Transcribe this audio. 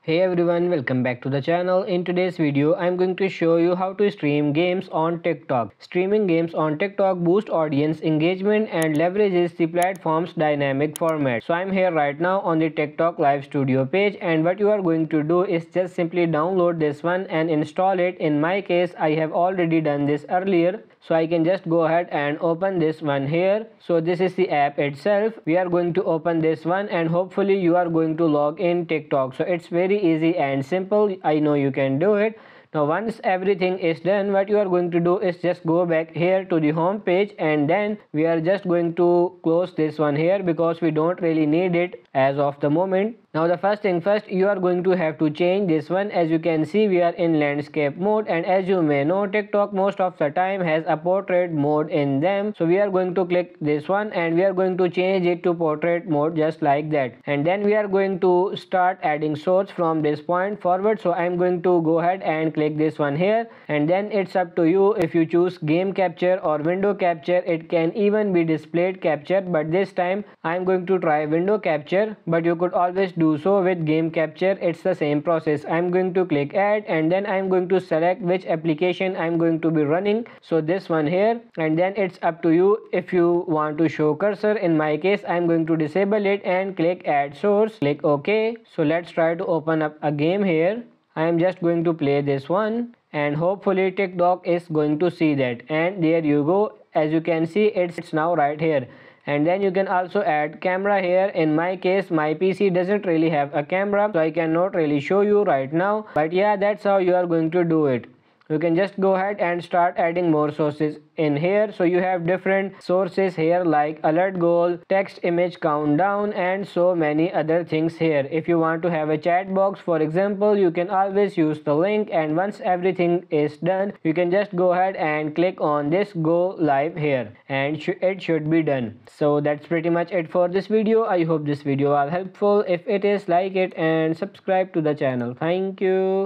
Hey everyone, welcome back to the channel. In today's video, I'm going to show you how to stream games on TikTok. Streaming games on TikTok boosts audience engagement and leverages the platform's dynamic format. So I'm here right now on the TikTok Live Studio page, and what you are going to do is just simply download this one and install it. In my case, I have already done this earlier. So I can just go ahead and open this one here. So this is the app itself. We are going to open this one and hopefully you are going to log in TikTok. So it's very easy and simple. I know you can do it. Now once everything is done, what you are going to do is just go back here to the home page, and then we are just going to close this one here because we don't really need it as of the moment. Now the first thing first, you are going to have to change this one. As you can see, we are in landscape mode, and as you may know, TikTok most of the time has a portrait mode in them. So we are going to click this one and we are going to change it to portrait mode just like that. And then we are going to start adding shorts from this point forward. So I'm going to go ahead and click this one here, and then it's up to you if you choose game capture or window capture. It can even be displayed capture, but this time I'm going to try window capture, but you could always do so with game capture. It's the same process. I'm going to click add, and then I'm going to select which application I'm going to be running, so this one here, and then it's up to you if you want to show cursor. In my case, I'm going to disable it and click add source, click OK. So let's try to open up a game here. I am just going to play this one, and hopefully TikTok is going to see that, and there you go. As you can see, it's now right here. And then you can also add camera here. In my case, my PC doesn't really have a camera, so I cannot really show you right now, but yeah, that's how you are going to do it. You can just go ahead and start adding more sources in here. So you have different sources here like alert goal, text image countdown, and so many other things here. If you want to have a chat box, for example, you can always use the link, and once everything is done, you can just go ahead and click on this go live here, and it should be done. So that's pretty much it for this video. I hope this video was helpful. If it is, like it and subscribe to the channel. Thank you.